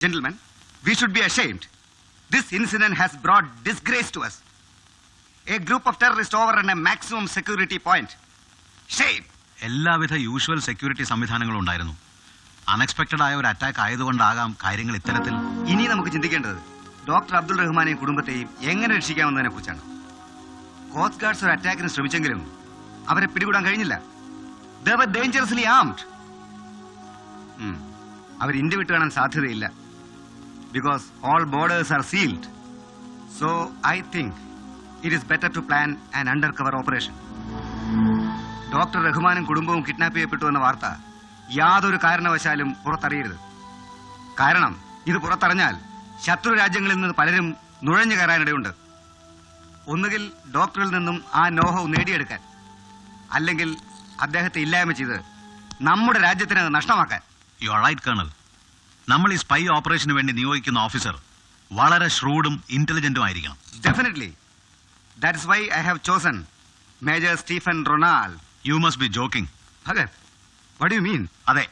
Gentlemen, we should be ashamed. This incident has brought disgrace to us. A group of terrorists overrun a maximum security point. Shame. എല്ലാവിധ usual security സംവിധാനങ്ങളും ഉണ്ടായിരുന്നു. Unexpected ആയ ഒരു attack ആയതുകൊണ്ടാകാം കാര്യങ്ങൾ ഇത്തരത്തിൽ. ഇനി നമുക്ക് ചിന്തിക്കേണ്ടത് ഡോക്ടർ അബ്ദുൾ റഹ്മാനെയും കുടുംബത്തെയും എങ്ങനെ രക്ഷിക്കാമെന്നതിനെ കുറിച്ചാണ്. കോസ്റ്റ് ഗാർഡ്സ് ഒരു അറ്റാക്കിന് ശ്രമിച്ചെങ്കിലും അവരെ പിടികൂടാൻ കഴിഞ്ഞില്ല. They were dangerously armed. അവർ ഇന്ത്യ വിട്ട് കാണാൻ സാധ്യതയില്ല. Because all borders are sealed. So I think it is better to plan an undercover operation. Doctor റഹ്മാനും കുടുംബവും കിഡ്നാപ്പ് ചെയ്യപ്പെട്ടു എന്ന വാർത്ത യാതൊരു കാരണവശാലും പുറത്തറിയരുത്. കാരണം ഇത് പുറത്തറിഞ്ഞാൽ ശത്രു രാജ്യങ്ങളിൽ നിന്ന് പലരും നുഴഞ്ഞു കയറാനിടയുണ്ട്. ഒന്നുകിൽ ഡോക്ടറിൽ നിന്നും ആ നോഹവ് നേടിയെടുക്കാൻ, അല്ലെങ്കിൽ അദ്ദേഹത്തെ ഇല്ലായ്മ ചെയ്ത് നമ്മുടെ രാജ്യത്തിന് നഷ്ടമാക്കാൻ. You are right colonel. നമ്മൾ ഈ സ്പൈ ഓപ്പറേഷന് വേണ്ടി നിയോഗിക്കുന്ന ഓഫീസർ വളരെ ഷ്രൂഡും ഇന്റലിജന്റും ആയിരിക്കണം. Definitely. That is why I have chosen Major Stephen Ronald. You must be joking. Bhagat, what do you mean? അതെ,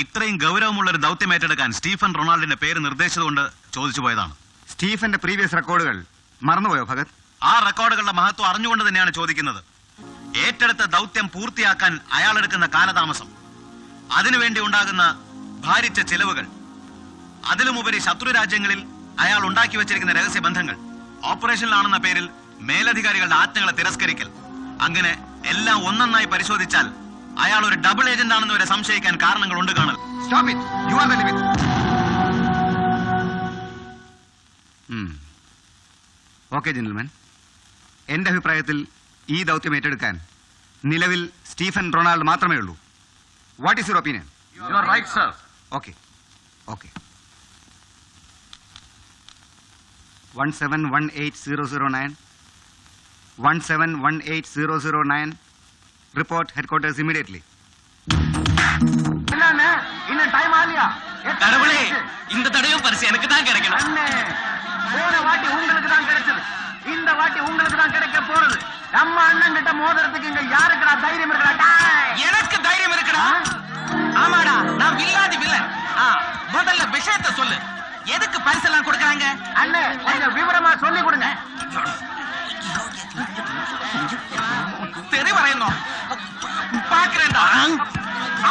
ഇത്രയും ഗൗരവമുള്ള ഒരു ദൗത്യം ഏറ്റെടുക്കാൻ സ്റ്റീഫൻ റൊണാൾഡിന്റെ പേര് നിർദ്ദേശിച്ചതുകൊണ്ട് ചോദിച്ചു പോയതാണ്. സ്റ്റീഫന്റെ പ്രീവിയസ് റെക്കോർഡുകൾ മറന്നുപോയോ ഭഗത്? ആ റെക്കോർഡുകളുടെ മഹത്വം അറിഞ്ഞുകൊണ്ട് തന്നെയാണ് ചോദിക്കുന്നത്. ഏറ്റെടുത്ത ദൗത്യം പൂർത്തിയാക്കാൻ അയാൾ എടുക്കുന്ന കാലതാമസം, അതിനുവേണ്ടി ഉണ്ടാകുന്ന ഭാരിച്ച ചെലവുകൾ, അതിലുമുപരി ശത്രു രാജ്യങ്ങളിൽ അയാൾ ഉണ്ടാക്കി വെച്ചിരിക്കുന്ന രഹസ്യ ബന്ധങ്ങൾ, ഓപ്പറേഷനിലാണെന്ന പേരിൽ മേലധികാരികളുടെ ആജ്ഞകളെ തിരസ്കരിക്കൽ, അങ്ങനെ എല്ലാം ഒന്നൊന്നായി പരിശോധിച്ചാൽ അയാൾ ഒരു ഡബിൾ ഏജന്റ് ആണെന്ന് വരെ സംശയിക്കാൻ കാരണങ്ങളുണ്ട് കാണൽ. Stop it. You are the limit. Okay gentleman, എന്റെ അഭിപ്രായത്തിൽ ഈ ദൗത്യം ഏറ്റെടുക്കാൻ നിലവിൽ സ്റ്റീഫൻ റൊണാൾഡ് മാത്രമേ ഉള്ളൂ. What is your opinion? You are right, sir. Okay okay 17180009 17180009 report headquarters immediately. என்னண்ணே, இன்னும் டைம் ஆகலையா? கடவுளே, இந்த தடவையும் பரிசு எனக்கு தான் கிடைக்கணும். அண்ணே, போன வாட்டி உங்களுக்கு தான் கிடைச்சது, இந்த வாட்டி உங்களுக்கு தான் கிடைக்க போறது. நம்ம அண்ணன் கிட்ட மோதிரத்துக்கு இங்க யாருக்குடா தைரியம் இருக்குடா? எனக்கு தைரியம் இருக்குடா. ஆமாடா, நான் வில்லாதி வில்லன். முதல்ல விஷயத்தை சொல்லு, எதுக்கு பரிசெல்லாம் கொடுக்கறாங்க? அண்ணே, கொஞ்சம் விவரமா சொல்லி கொடுங்க. தெரி പറയുന്നോ? പാക്കറേണ്ടാ.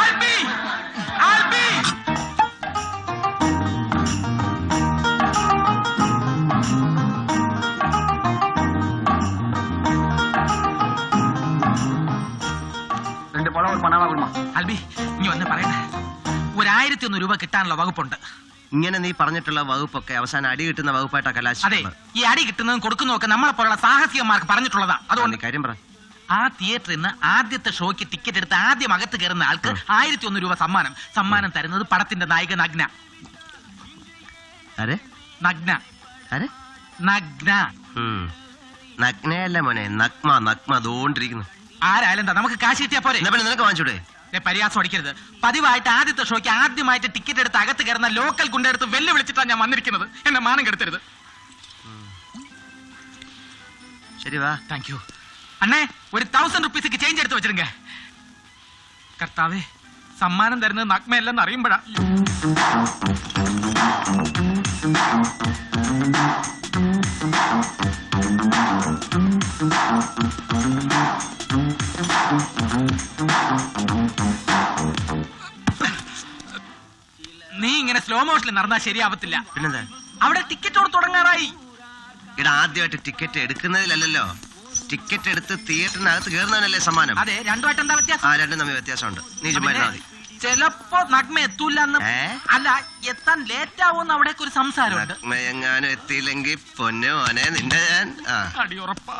ആൽബി, ആൽബി. ரெண்டு பழம் ஒரு பணமா கொடுமா. ആൽബി, ഇനി വന്ന് പറയട്ടെ. 1001 രൂപ കിട്ടാനുള്ള വകുപ്പുണ്ട്. ഇങ്ങനെ നീ പറഞ്ഞിട്ടുള്ള വകുപ്പൊക്കെ അവസാനം അടി കിട്ടുന്ന വകുപ്പായിട്ടാ അതെ, കലാശിക്കുന്നത്. ഈ അടി കിട്ടുന്നതും കൊടുക്കുന്നതും ഒക്കെ നമ്മളെ പോലുള്ള സാഹസികന്മാർക്ക് പറഞ്ഞിട്ടുള്ളതാ. അതുകൊണ്ട് നീ കാര്യം പറ. ആ തിയേറ്ററിൽ നിന്ന് ആദ്യത്തെ ഷോയ്ക്ക് ടിക്കറ്റ് എടുത്ത് ആദ്യം അകത്ത് കയറുന്ന ആൾക്ക് 1001 രൂപ സമ്മാനം. സമ്മാനം തരുന്നത് പടത്തിന്റെ നായിക നഗ്ന. ആരെ? നഗ്ന. ആരെ? നഗ്ന. നഗ്നയല്ല മോനെ, നഗ്മ. നഗ്മ അതുകൊണ്ടിരിക്കുന്നു. ആരായാലും എന്താ, നമുക്ക് കാശ് കിട്ടിയാ പോരെ. എന്നാ പിന്നെ നിനക്ക് വാങ്ങിച്ചൂടെ? പരിഹാസം അടിക്കരുത്. പതിവായിട്ട് ആദ്യത്തെ ഷോയ്ക്ക് ആദ്യമായിട്ട് ടിക്കറ്റ് എടുത്ത് അകത്ത് കയറുന്ന ലോക്കൽ ഗുണ്ടെടുത്ത് വെല്ലുവിളിച്ചിട്ടാണ് ഞാൻ വന്നിരിക്കുന്നത്. എന്നെ മാനം കെടുത്തരുത്. ശരി വാ. താങ്ക് യു അണ്ണേ. ഒരു 1000 റുപ്പീസിക്ക് ചേഞ്ച് എടുത്ത് വെച്ചിരുങ്ക. കർത്താവേ, സമ്മാനം തരുന്നത് നഗ്മയല്ലെന്ന് അറിയുമ്പോഴാ. നീ ഇങ്ങനെ സ്ലോ മോഷനിൽ നടന്നാൽ ശരിയാവത്തില്ല. പിന്നെന്താ? അവിടെ ടിക്കറ്റോട് തുടങ്ങാറായി. ഇവിടെ ആദ്യമായിട്ട് ടിക്കറ്റ് എടുക്കുന്നതിലല്ലോ, ടിക്കറ്റ് എടുത്ത് തിയേറ്ററിനകത്ത് കയറുന്നതിനല്ലേ സമ്മാനം. അതെ, രണ്ടുമായിട്ട് എന്താ വ്യത്യാസം? രണ്ടും തമ്മിൽ വ്യത്യാസമുണ്ട്. നീ ചുമ്മാ ഇരുന്നാ മതി. ചിലപ്പോ നഗ്മ എത്തൂലെന്ന്. അല്ല, എത്താൻ ലേറ്റ് ആവുമെന്ന് അവിടേക്ക് ഒരു സംസാരമുണ്ട്. നഗ്മയെങ്ങാനും എത്തിയില്ലെങ്കിൽ പൊന്നു മോനെ നിന്റെ ഞാൻ അടിയുറപ്പാ.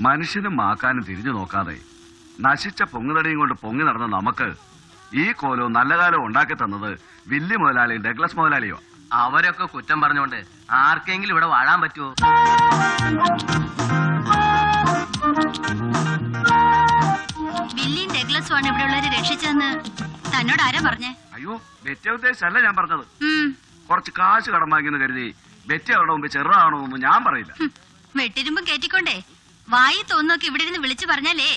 മനുഷ്യനും മാക്കാനും തിരിഞ്ഞു നോക്കാതെ നശിച്ച പൊങ്ങുതടിയും കൊണ്ട് പൊങ്ങി നടന്ന നമുക്ക് ഈ കോലവും നല്ല കാലവും ഉണ്ടാക്കി തന്നത് വില്ലി മുതലാളിയും ഡഗ്ലസ് മുതലാളിയോ. അവരൊക്കെ കുറ്റം പറഞ്ഞോണ്ട് ആർക്കെങ്കിലും ഇവിടെ വാഴാൻ പറ്റുമോ? വില്ലിയും ഡഗ്ലസും ആണ് ഇവിടെ ഉള്ളവരെ രക്ഷിച്ചതെന്ന് തന്നോട് ആരാ പറഞ്ഞേ? അയ്യോ, ബെറ്റ ഉദ്ദേശമല്ല ഞാൻ പറഞ്ഞത്. കുറച്ച് കാശ് കടം വാങ്ങിയെന്ന് കരുതി ബെറ്റ അവരുടെ മുമ്പ് ചെറുതാണോന്നും ഞാൻ പറയില്ല. വെട്ടിരുമ്പും കേറ്റിക്കൊണ്ടേ വായി തോന്നൊക്കെ ഇവിടെ ഇരുന്ന് വിളിച്ചു പറഞ്ഞാലേ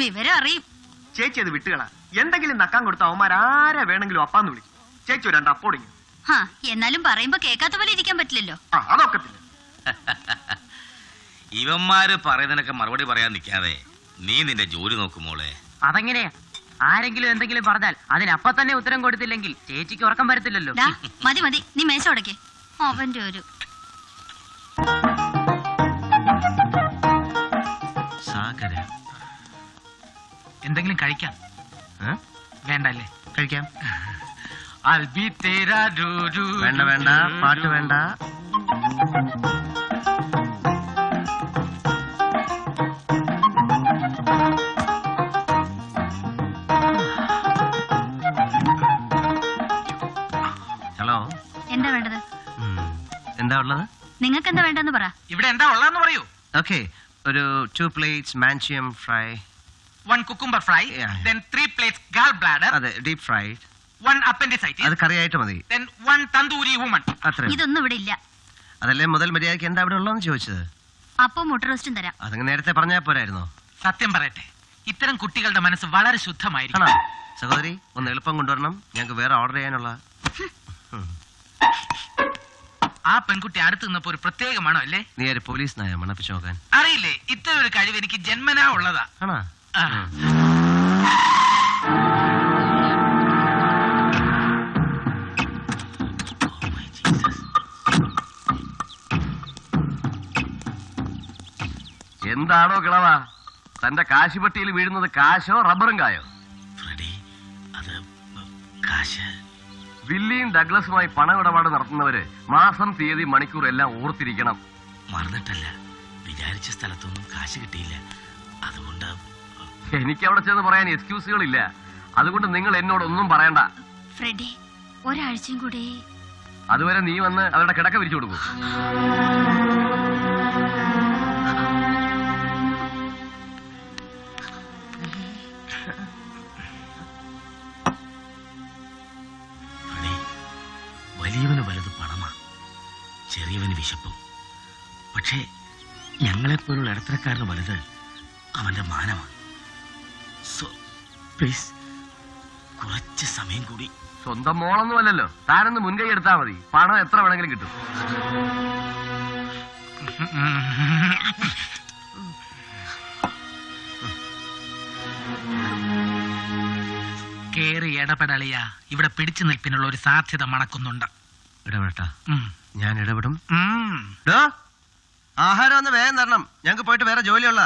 വിവരം അറിയും. ചേച്ചി അത് വിട്ടുകളാ. എന്തെങ്കിലും നക്കാൻ കൊടുത്ത അവന്മാരാരെ വേണമെങ്കിലും അപ്പാന്ന് വിളിക്കും. ചേച്ചി ഒരു 2 അപ്പോടിങ്ങി. എന്നാലും പറയുമ്പോ കേൾക്കാത്ത പോലെ ഇരിക്കാൻ പറ്റില്ലല്ലോ. അതൊക്കത്തില്ല. ഇവന്മാര് പറയുന്നതിനൊക്കെ മറുപടി പറയാൻ നിൽക്കാതെ നീ നിന്റെ ജോലി നോക്കുമോളെ. അതെങ്ങനെയാ? ആരെങ്കിലും എന്തെങ്കിലും പറഞ്ഞാൽ അതിനപ്പ തന്നെ ഉത്തരം കൊടുത്തില്ലെങ്കിൽ ചേച്ചിക്ക് ഉറക്കം വരത്തില്ലല്ലോ. മതി മതി, നീ മേശ ഉടക്കേ. അവന്റെ ഒരു സാഗര, എന്തെങ്കിലും കഴിക്കാം? വേണ്ടല്ലേ? കഴിക്കാം. വേണ്ട വേണ്ട, പാട്ട് വേണ്ട. ഹലോ, എന്താ വേണ്ടത്? എന്താ ഉള്ളത്? നിങ്ങൾക്ക് എന്താ വേണ്ടെന്ന് പറ. ഇവിടെ എന്താ ഉള്ളതെന്ന് പറയൂ. ഓക്കെ, ഒരു 2 plates മാൻഷ്യം fry, 1 cucumber fry, Yeah. then 3 plates gall bladder, അതെ, ഡീപ് ഫ്രൈഡ്. 1 appendicitis, അത് കറിയായിട്ട് മതി. then 1 tandoori woman. അത്ര ഇതൊന്നും ഇവിടെ ഇല്ല. അതല്ലേ മുതൽ മര്യാദയ്ക്ക് എന്താ ഇവിടെ ഉള്ളതെന്ന് ചോദിച്ചത്. അപ്പൊ മുട്ട റോസ്റ്റും തരാം. അതങ്ങ് നേരത്തെ പറഞ്ഞാൽ പോരായിരുന്നോ? സത്യം പറയട്ടെ, ഇത്തരം കുട്ടികളുടെ മനസ്സ് വളരെ ശുദ്ധമായിരിക്കും. ആണോ? സഹോദരി, ഒന്ന് എളുപ്പം കൊണ്ടുവരണം, ഞങ്ങൾക്ക് വേറെ ഓർഡർ ചെയ്യാനുള്ള. ആ പെൺകുട്ടി അടുത്ത് നിന്നപ്പോ ഒരു പ്രത്യേകമാണോ അല്ലേ? നീ ഒരു പോലീസ് നായ മണപ്പിച്ചു നോക്കാൻ. അറിയില്ലേ, ഇത്തരം ഒരു കഴിവ് എനിക്ക് ജന്മനാ ഉള്ളതാ. ആണോ? ആ. എന്താണോ കിളവാ തന്റെ കാശുപെട്ടിയിൽ വീഴുന്നത്? കാശോ റബ്ബറും കായോ? വില്ലിയും ഡഗ്ലസുമായി പണമിടപാട് നടത്തുന്നവര് മാസം, തീയതി, മണിക്കൂർ എല്ലാം ഓർത്തിരിക്കണം. മറന്നിട്ടല്ല, വിചാരിച്ച സ്ഥലത്തൊന്നും കാശ് കിട്ടിയില്ല. അതുകൊണ്ട് എനിക്ക് അവിടെ ചെന്ന് പറയാൻ എക്സ്ക്യൂസുകളില്ല. അതുകൊണ്ട് നിങ്ങൾ എന്നോടൊന്നും പറയണ്ട. ഫ്രെഡി, ഒരാഴ്ചയും കൂടി. അതുവരെ നീ വന്ന് അവരുടെ കിടക്ക വിരിച്ചു കൊടുക്കും. വലിയവന് വലുത് പണമാ, ചെറിയവന് വിശപ്പും. പക്ഷേ ഞങ്ങളെപ്പോലുള്ള ഇടത്തരക്കാരന് വലുത് അവന്റെ മാനമാണ്. സോ പ്ലീസ്, കുറച്ച് സമയം കൂടി. സ്വന്തം മോളൊന്നുമല്ലല്ലോ, താനൊന്ന് മുൻകൈ എടുത്താൽ മതി. പണം എത്ര വേണമെങ്കിലും കിട്ടും. കേറി ഇടപെടലിയ ഇവിടെ പിടിച്ചു നിൽപ്പിനുള്ള ഒരു സാധ്യത മണക്കുന്നുണ്ട്. ഇടപെടട്ടാ? ഞാൻ ഇടപെടും. ആഹാരം ഒന്ന് വേഗം തരണം, ഞങ്ങൾക്ക് പോയിട്ട് വേറെ ജോലിയുള്ള.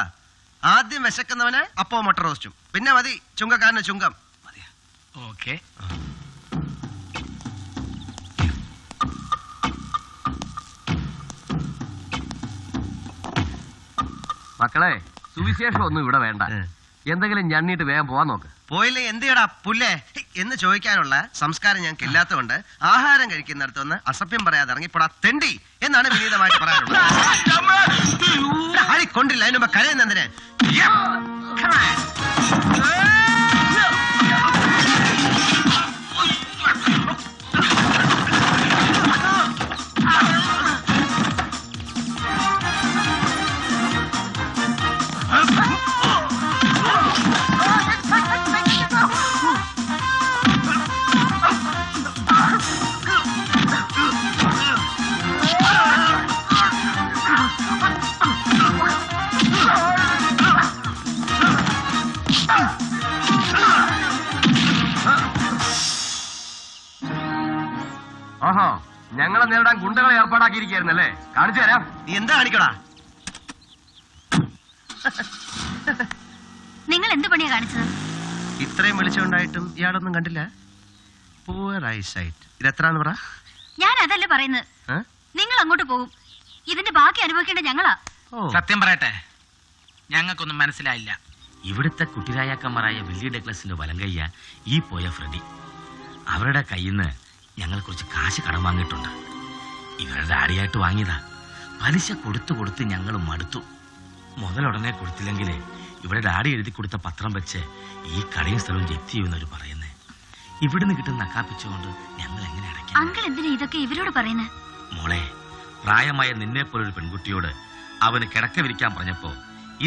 ആദ്യം വിശക്കുന്നവന് അപ്പോ മുട്ട റോസ്റ്റും, പിന്നെ മതി ചുങ്കക്കാരന് ചുങ്കം. ഓക്കെ. മക്കളെ, സുവിശേഷം ഒന്നും ഇവിടെ വേണ്ട. എന്തെങ്കിലും ഞണ്ണിട്ട് വേഗം പോവാൻ നോക്ക്. പോയില്ലേ എന്ത് ചെയ്യടാ പുല്ലേ എന്ന് ചോദിക്കാനുള്ള സംസ്കാരം ഞങ്ങൾക്ക് ഇല്ലാത്തതുകൊണ്ട് ആഹാരം കഴിക്കുന്നിടത്തൊന്ന് അസഭ്യം പറയാതെ ഇറങ്ങിപ്പോടാ തെണ്ടി എന്നാണ് വിനീതമായിട്ട് പറയാനുള്ളത്. കൊണ്ടില്ല അതിന് മുമ്പ് കരയുന്നതിന്. ഓഹോ, ഞങ്ങളെ നേരിടാൻ ഗുണ്ടകളെ ഏർപ്പാടാക്കിയിരിക്കുകയായിരുന്നല്ലേ? കാണിച്ചു തരാം. നീ എന്താ കാണിക്കടാ? നിങ്ങൾ എന്ത് പണിയാ കാണിച്ചത്? ഇത്രയും വെളിച്ചമുണ്ടായിട്ടും ഇയാളൊന്നും കണ്ടില്ല. Poor eyesight. ഇത് എത്രാന്ന് പറ. ഞാൻ അതല്ലേ പറയുന്നത്. നിങ്ങൾ അങ്ങോട്ട് പോകും, ഇതിന്റെ ബാക്കി അനുഭവിക്കേണ്ട ഞങ്ങളാ. സത്യം പറയട്ടെ, ഞങ്ങൾക്കൊന്നും മനസ്സിലായില്ല. ഇവിടുത്തെ കുട്ടിരായാക്കന്മാരായ വില്ലി ഡഗ്ലസിന്റെ വലങ്കയ്യ ഈ പോയ ഫ്രെഡി. അവരുടെ കയ്യിൽ നിന്ന് ഞങ്ങൾ കുറച്ച് കാശ് കടം വാങ്ങിയിട്ടുണ്ട്. ഇവരുടെ ഡാഡിയായിട്ട് വാങ്ങിയതാ. പലിശ കൊടുത്ത് ഞങ്ങൾ മടുത്തു. മുതലുടനെ കൊടുത്തില്ലെങ്കിൽ ഇവിടെ ഡാഡി എഴുതി കൊടുത്ത പത്രം വെച്ച് ഈ കടയും സ്ഥലവും ജപ്തി ചെയ്യുന്നവർ പറയുന്നേ. ഇവിടുന്ന് കിട്ടുന്ന നക്കാപ്പിച്ചുകൊണ്ട് ഞങ്ങൾ എങ്ങനെ അടയ്ക്കാം? അങ്കിൾ എന്തിനാ ഇതൊക്കെ ഇവരോട് പറയുന്നത്? മോളെ, പ്രായമായ നിന്നെ പോലൊരു പെൺകുട്ടിയോട് അവന് കിടക്ക വിരിക്കാൻ പറഞ്ഞപ്പോ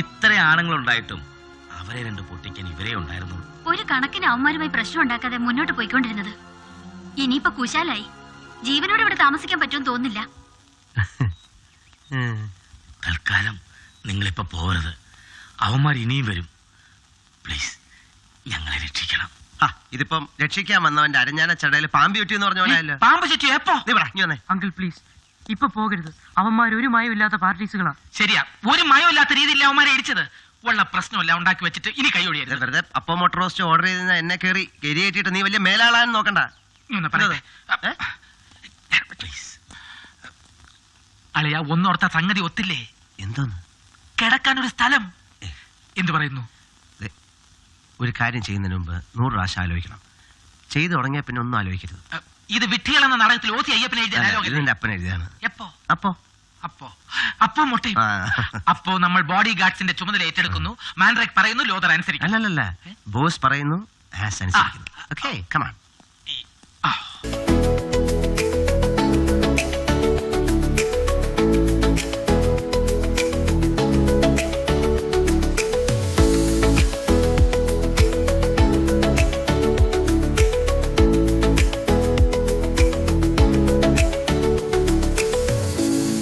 ഇത്ര ആണുങ്ങളുണ്ടായിട്ടും അവരെ രണ്ട് പൊട്ടിക്കാൻ ഇവരെ ഉണ്ടായിരുന്നുള്ളൂ. ഒരു കണക്കിന് അവന്മാരുമായി പ്രശ്നം ഉണ്ടാക്കാതെ മുന്നോട്ട് പോയിക്കൊണ്ടിരുന്നത്. ഇനിയിപ്പോ കുശാലായി. ജീവനോട് ഇവിടെ താമസിക്കാൻ പറ്റുമെന്ന് തോന്നുന്നില്ല. തൽക്കാലം നിങ്ങളിപ്പോ പോകരുത്. അവന്മാർ ഇനിയും വരും. പ്ലീസ്, ഞങ്ങളെ രക്ഷിക്കണം. ഇതിപ്പം രക്ഷിക്കാൻ വന്നവന്റെ അരഞ്ഞാന ചടയിൽ പാമ്പി ചുറ്റി എന്ന് പറഞ്ഞ പോലെ അല്ലോ. പാമ്പ് ചുറ്റി എപ്പോ? നീ പറ, നീ വന്നേ. അങ്കിൾ പ്ലീസ്, ഇപ്പൊ പോകരുത്. അവന്മാർ ഒരു മയമില്ലാത്ത പാർട്ടീസുകളാ. ശരിയാ, ഒരു മയമില്ലാത്ത രീതിയിൽ അവന്മാരെ ഇടിച്ചത്. ഉള്ള പ്രശ്നമല്ല ഉണ്ടാക്കി വെച്ചിട്ട് ഇനി കൈ ഒഴിയരുത്. വെറുതെ അപ്പം മുട്ട റോസ്റ്റ് ഓർഡർ ചെയ്ത എന്നെ കയറി കയറ്റിയിട്ട് നീ വലിയ മേലാളാന്ന് നോക്കണ്ട. അളിയ, ഒന്നോർത്ത സംഗതി ഒത്തില്ലേ? എന്തോന്ന്? കിടക്കാനൊരു സ്ഥലം. എന്തു പറയുന്നു? ഒരു കാര്യം ചെയ്യുന്നതിന് മുമ്പ് 100 പ്രാവശ്യം ആലോചിക്കണം. ചെയ്തു തുടങ്ങിയ പിന്നെ ഒന്നും ആലോചിക്കരുത്. ഇത് വിട്ടികൾ എന്ന നാടകത്തിൽ ഓത്തി അയ്യപ്പനെ എഴുതിയ ഡയലോഗ്. ഇതിന്റെ അപ്പൻ എഴുതിയാണ്. എപ്പോ? അപ്പോ അപ്പോ മുട്ടി. അപ്പോ നമ്മൾ ബോഡി ഗാർഡ്സിന്റെ ചുമതല ഏറ്റെടുക്കുന്നു. മാൻഡ്രേക്ക് പറയുന്നു, ലോതർ അനുസരിക്കുന്നു. അല്ലല്ല, ബോസ് പറയുന്നു, ആസ് അനുസരിക്കുന്നു. Okay, come on.